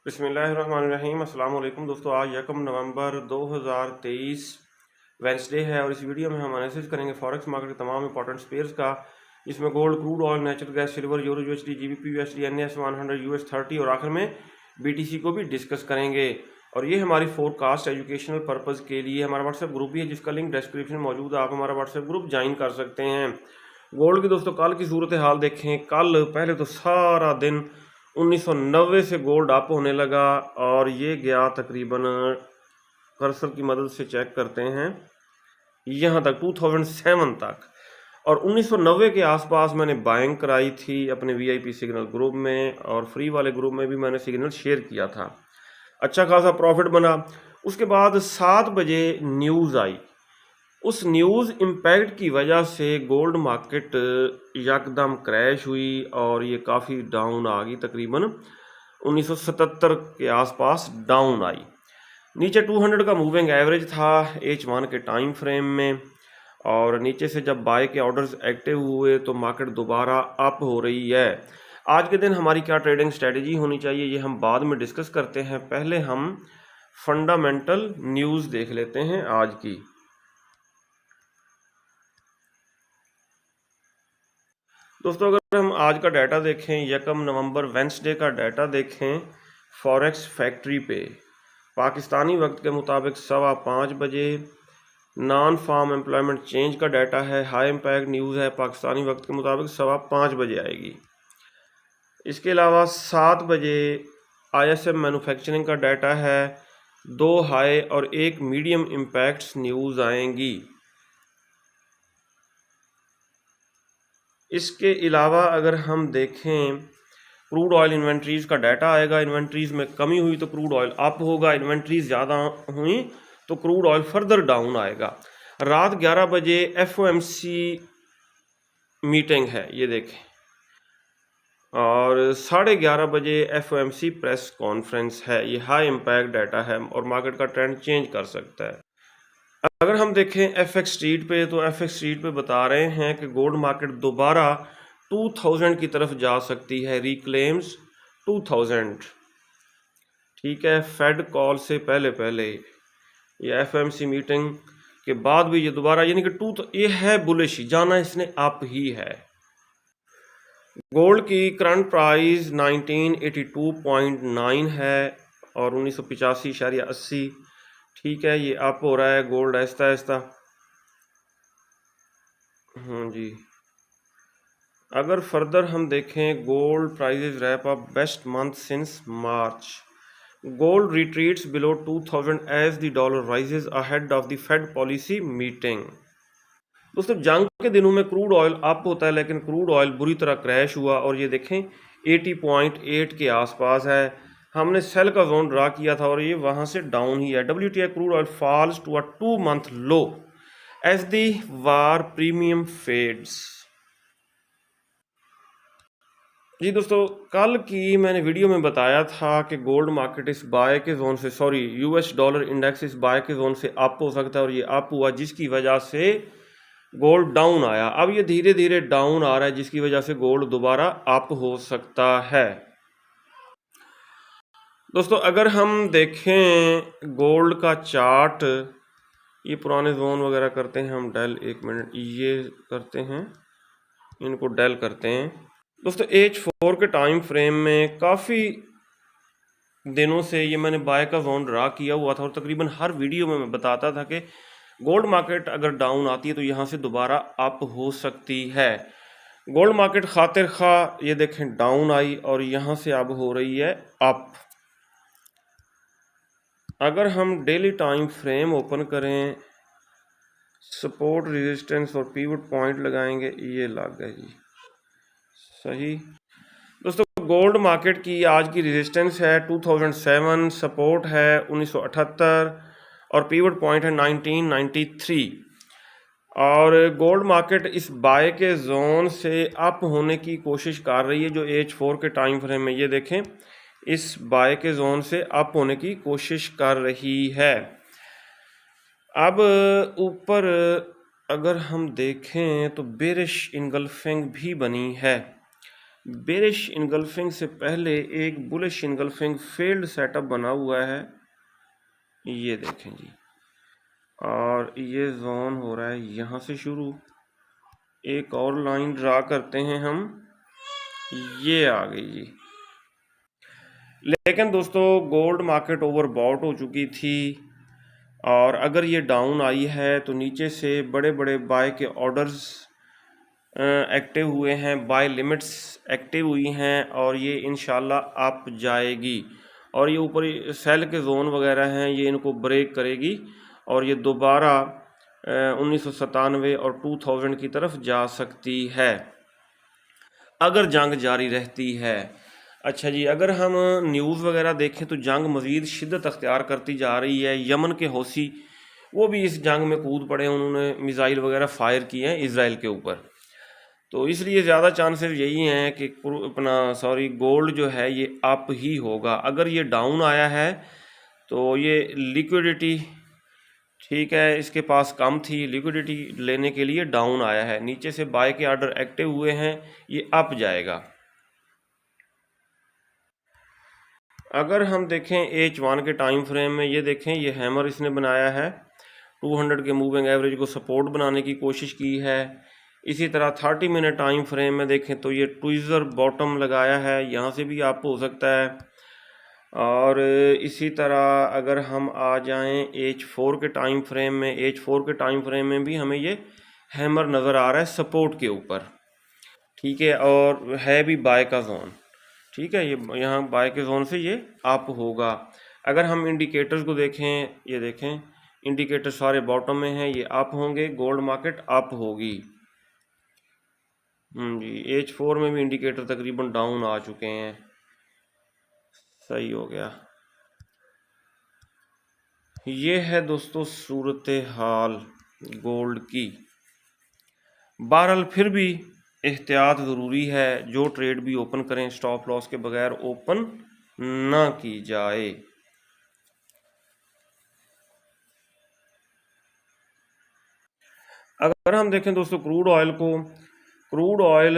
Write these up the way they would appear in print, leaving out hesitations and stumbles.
बिस्मिल्लाहिर्रहमानिर्रहीम। अस्सलाम वालेकुम दोस्तों, आज 1 नवंबर 2023 वेंसडे है और इस वीडियो में हम एनालिसिस करेंगे फॉरेक्स मार्केट के तमाम इंपॉर्टेंट स्पेयर्स का, जिसमें gold, crude oil, natural gas, silver, euro USD, GBP USD, NS 100, US 30 और आखिर में बीटीसी को भी डिस्कस करेंगे। और ये हमारी फोरकास्ट एजुकेशनल पर्पज़ के लिए हमारा व्हाट्सएप ग्रुप भी है, जिसका लिंक डिस्क्रिप्शन में मौजूद है। आप हमारा व्हाट्सएप ग्रुप ज्वाइन कर सकते हैं। गोल्ड की दोस्तों कल की सूरत हाल देखें। कल पहले तो सारा दिन 1990 से गोल्ड अप होने लगा और ये गया तकरीबन, कर्सर की मदद से चेक करते हैं, यहाँ तक 2007 तक। और 1990 के आसपास मैंने बाइंग कराई थी अपने वीआईपी सिग्नल ग्रुप में, और फ्री वाले ग्रुप में भी मैंने सिग्नल शेयर किया था। अच्छा खासा प्रॉफिट बना। उसके बाद 7 बजे न्यूज़ आई। उस न्यूज़ इम्पैक्ट की वजह से गोल्ड मार्केट यकदम क्रैश हुई और ये काफ़ी डाउन आ गई, तकरीबन 1977 के आसपास डाउन आई। नीचे 200 का मूविंग एवरेज था H1 के टाइम फ्रेम में, और नीचे से जब बाय के ऑर्डर्स एक्टिव हुए तो मार्केट दोबारा अप हो रही है। आज के दिन हमारी क्या ट्रेडिंग स्ट्रेटजी होनी चाहिए ये हम बाद में डिस्कस करते हैं। पहले हम फंडामेंटल न्यूज़ देख लेते हैं आज की। दोस्तों अगर हम आज का डाटा देखें, 1 नवंबर वेंसडे का डाटा देखें फॉरेक्स फैक्ट्री पे, पाकिस्तानी वक्त के मुताबिक 5:15 बजे नॉन फार्म एम्प्लॉयमेंट चेंज का डाटा है। हाई इम्पैक्ट न्यूज़ है, पाकिस्तानी वक्त के मुताबिक 5:15 बजे आएगी। इसके अलावा 7 बजे ISM मैन्युफैक्चरिंग का डाटा है। 2 हाई और 1 मीडियम इम्पैक्ट्स न्यूज़ आएंगी। इसके अलावा अगर हम देखें, क्रूड ऑयल इन्वेंट्रीज़ का डाटा आएगा। इन्वेंट्रीज़ में कमी हुई तो क्रूड ऑयल अप होगा, इन्वेंट्रीज़ ज़्यादा हुई तो क्रूड ऑयल फर्दर डाउन आएगा। रात 11 बजे FOMC मीटिंग है, ये देखें, और 11:30 बजे FOMC प्रेस कॉन्फ्रेंस है। ये हाई इम्पैक्ट डाटा है और मार्केट का ट्रेंड चेंज कर सकता है। अगर हम देखें FX स्ट्रीट पे, तो FX स्ट्रीट पे बता रहे हैं कि गोल्ड मार्केट दोबारा 2000 की तरफ जा सकती है, रिक्लेम्स 2000। ठीक है, फेड कॉल से पहले पहले, ये FOMC मीटिंग के बाद भी ये दोबारा, यानी कि ये है बुलिश, जाना इसने अप ही है। गोल्ड की करंट प्राइस 1982.9 है और 1985.80। ठीक है, ये अप हो रहा है गोल्ड आहिस्ता आहिस्ता। जी, अगर फर्दर हम देखें, gold prices wrap up best month since March. Gold retreats below 2000 as the dollar rises ahead of the Fed policy meeting. दोस्तों जंग के दिनों में क्रूड ऑयल अप होता है, लेकिन क्रूड ऑयल बुरी तरह क्रैश हुआ और ये देखें 80.8 के आसपास है। हमने सेल का जोन ड्रा किया था और ये वहाँ से डाउन ही है। WTI crude oil falls to a 2-month low as the war premium fades. जी दोस्तों, कल की मैंने वीडियो में बताया था कि गोल्ड मार्केट इस बाय के जोन से, US डॉलर इंडेक्स इस बाय के जोन से अप हो सकता है, और ये अप हुआ जिसकी वजह से गोल्ड डाउन आया। अब ये धीरे धीरे डाउन आ रहा है, जिसकी वजह से गोल्ड दोबारा अप हो सकता है। दोस्तों अगर हम देखें गोल्ड का चार्ट, ये पुराने जोन वगैरह करते हैं हम डेल, 1 मिनट, ये करते हैं, इनको डेल करते हैं। दोस्तों H4 के टाइम फ्रेम में काफ़ी दिनों से ये मैंने बाय का जोन ड्रा किया हुआ था और तकरीबन हर वीडियो में मैं बताता था कि गोल्ड मार्केट अगर डाउन आती है तो यहाँ से दोबारा अप हो सकती है। गोल्ड मार्केट खातिर खा ये देखें डाउन आई और यहाँ से अब हो रही है अप। अगर हम डेली टाइम फ्रेम ओपन करें, सपोर्ट, रेजिस्टेंस और पिवट पॉइंट लगाएंगे, ये लग गया जी, सही। दोस्तों गोल्ड मार्केट की आज की रेजिस्टेंस है 2007, सपोर्ट है 1978 और पिवट पॉइंट है 1993। और गोल्ड मार्केट इस बाय के जोन से अप होने की कोशिश कर रही है, जो H4 के टाइम फ्रेम में ये देखें इस बाय के जोन से अप होने की कोशिश कर रही है। अब ऊपर अगर हम देखें तो बेरिश इनगल्फिंग भी बनी है। बेरिश इनगल्फिंग से पहले एक बुलिश इनगल्फिंग फेल्ड सेटअप बना हुआ है, ये देखें जी। और ये जोन हो रहा है यहाँ से शुरू, एक और लाइन ड्रा करते हैं हम, ये आ गई जी। लेकिन दोस्तों गोल्ड मार्केट ओवरबॉट हो चुकी थी, और अगर ये डाउन आई है तो नीचे से बड़े बड़े बाय के ऑर्डर्स एक्टिव हुए हैं, बाय लिमिट्स एक्टिव हुई हैं, और ये इंशाल्लाह अप जाएगी। और ये ऊपर सेल के जोन वगैरह हैं, ये इनको ब्रेक करेगी और ये दोबारा 1997 और 2000 की तरफ जा सकती है अगर जंग जारी रहती है। अच्छा जी, अगर हम न्यूज़ वगैरह देखें तो जंग मज़ीद शिद्दत अख्तियार करती जा रही है। यमन के हौसी वो भी इस जंग में कूद पड़े, उन्होंने मिसाइल वगैरह फायर किए हैं इसराइल के ऊपर। तो इसलिए ज़्यादा चांसेस यही हैं कि गोल्ड जो है ये अप ही होगा। अगर ये डाउन आया है तो ये लिक्विडिटी, ठीक है, इसके पास कम थी, लिक्विडिटी लेने के लिए डाउन आया है, नीचे से बाय के आर्डर एक्टिव हुए हैं, ये अप जाएगा। अगर हम देखें H1 के टाइम फ्रेम में, ये देखें ये हैमर इसने बनाया है, 200 के मूविंग एवरेज को सपोर्ट बनाने की कोशिश की है। इसी तरह 30 मिनट टाइम फ्रेम में देखें तो ये ट्विज़र बॉटम लगाया है, यहाँ से भी अप हो सकता है। और इसी तरह अगर हम आ जाएं H4 के टाइम फ्रेम में, H4 के टाइम फ्रेम में भी हमें ये हैमर नज़र आ रहा है सपोर्ट के ऊपर, ठीक है, और है भी बाय का जोन, ठीक है, ये यहाँ बाय के जोन से ये अप होगा। अगर हम इंडिकेटर्स को देखें, ये देखें इंडिकेटर सारे बॉटम में हैं, ये अप होंगे, गोल्ड मार्केट अप होगी। जी, H4 में भी इंडिकेटर तकरीबन डाउन आ चुके हैं, सही हो गया। ये है दोस्तों सूरत हाल गोल्ड की। बहरहाल फिर भी एहतियात ज़रूरी है, जो ट्रेड भी ओपन करें स्टॉप लॉस के बगैर ओपन ना की जाए। अगर हम देखें दोस्तों क्रूड ऑयल को, क्रूड ऑयल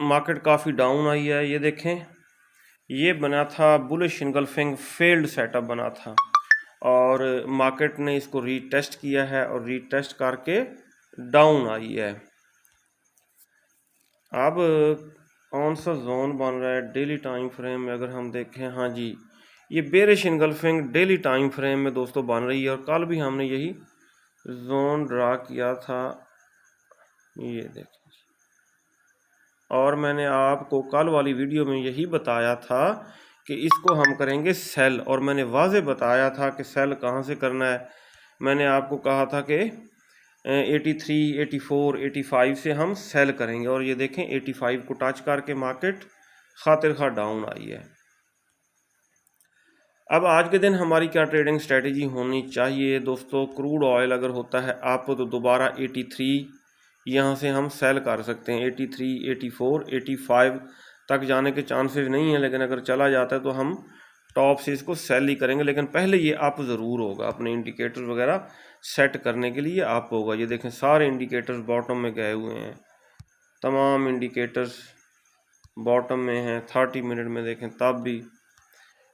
मार्केट काफ़ी डाउन आई है, ये देखें ये बना था बुलिश इनगल्फिंग फेल्ड सेटअप बना था, और मार्केट ने इसको रीटेस्ट किया है और रीटेस्ट करके डाउन आई है। अब कौन सा जोन बन रहा है डेली टाइम फ्रेम में, अगर हम देखें, हाँ जी, ये bearish engulfing daily time frame में दोस्तों बन रही है, और कल भी हमने यही जोन ड्रा किया था, ये देखें। और मैंने आपको कल वाली वीडियो में यही बताया था कि इसको हम करेंगे सेल, और मैंने वाज़े बताया था कि सेल कहाँ से करना है। मैंने आपको कहा था कि 83, 84, 85 से हम सेल करेंगे, और ये देखें 85 को टच करके मार्केट खातिर खा डाउन आई है। अब आज के दिन हमारी क्या ट्रेडिंग स्ट्रेटजी होनी चाहिए दोस्तों? क्रूड ऑयल अगर होता है आप तो दोबारा 83 यहाँ से हम सेल कर सकते हैं, 83, 84, 85 तक जाने के चांसेस नहीं है, लेकिन अगर चला जाता है तो हम टॉप से इसको सेल ही करेंगे। लेकिन पहले ये अप ज़रूर होगा, अपने इंडिकेटर वगैरह सेट करने के लिए अप होगा। ये देखें सारे इंडिकेटर्स बॉटम में गए हुए हैं, तमाम इंडिकेटर्स बॉटम में हैं। 30 मिनट में देखें तब भी,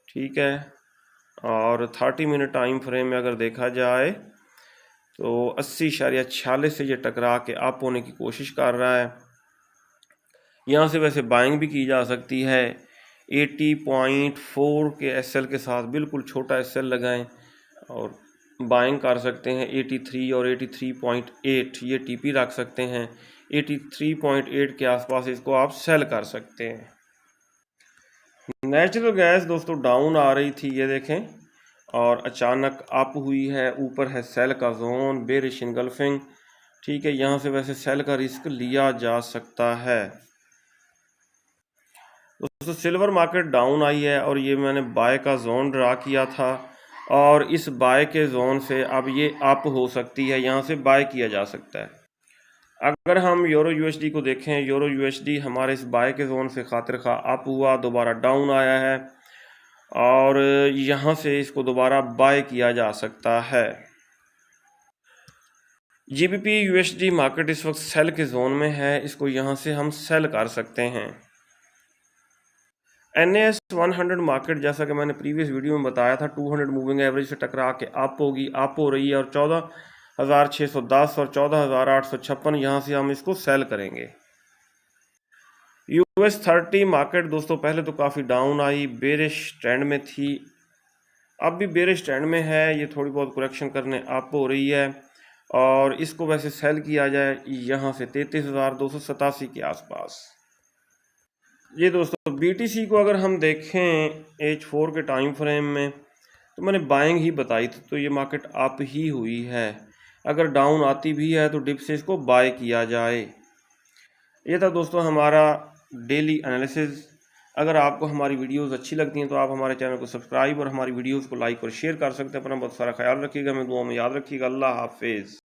ठीक है, और 30 मिनट टाइम फ्रेम में अगर देखा जाए तो 80.46 से ये टकरा के अप होने की कोशिश कर रहा है। यहाँ से वैसे बाइंग भी की जा सकती है, 80.4 के एसएल के साथ बिल्कुल छोटा एसएल लगाएं और बाइंग कर सकते हैं। 83 और 83.8 ये टीपी रख सकते हैं, 83.8 के आसपास इसको आप सेल कर सकते हैं। नेचुरल गैस दोस्तों डाउन आ रही थी, ये देखें, और अचानक अप हुई है। ऊपर है सेल का जोन, बेरिश इनगल्फिंग, ठीक है, यहाँ से वैसे सेल का रिस्क लिया जा सकता है। दोस्तों सिल्वर मार्केट डाउन आई है, और ये मैंने बाय का जोन ड्रा किया था, और इस बाय के जोन से अब ये अप हो सकती है, यहाँ से बाय किया जा सकता है। अगर हम यूरो यूएसडी को देखें, यूरो यूएसडी हमारे इस बाय के जोन से खातिर खा अप हुआ, दोबारा डाउन आया है, और यहाँ से इसको दोबारा बाय किया जा सकता है। GBP USD मार्केट इस वक्त सेल के जोन में है, इसको यहाँ से हम सेल कर सकते हैं। NAS 100 मार्केट जैसा कि मैंने प्रीवियस वीडियो में बताया था 200 मूविंग एवरेज से टकरा के अप होगी, अप हो रही है और 14,610 और 14,856 यहाँ से हम इसको सेल करेंगे। US 30 मार्केट दोस्तों पहले तो काफ़ी डाउन आई, बेरिश ट्रेंड में थी, अब भी बेरिश ट्रेंड में है, ये थोड़ी बहुत करेक्शन करने अप हो रही है और इसको वैसे सेल किया जाए यहाँ से 33,287 के आसपास। ये दोस्तों BTC को अगर हम देखें H4 के टाइम फ्रेम में तो मैंने बाइंग ही बताई थी, तो ये मार्केट अप ही हुई है, अगर डाउन आती भी है तो डिप से इसको बाय किया जाए। ये था दोस्तों हमारा डेली एनालिसिस। अगर आपको हमारी वीडियोस अच्छी लगती हैं तो आप हमारे चैनल को सब्सक्राइब और हमारी वीडियोस को लाइक और शेयर कर सकते हैं। अपना बहुत सारा ख्याल रखिएगा, मैं दुआ में याद रखिएगा। अल्लाह हाफिज़।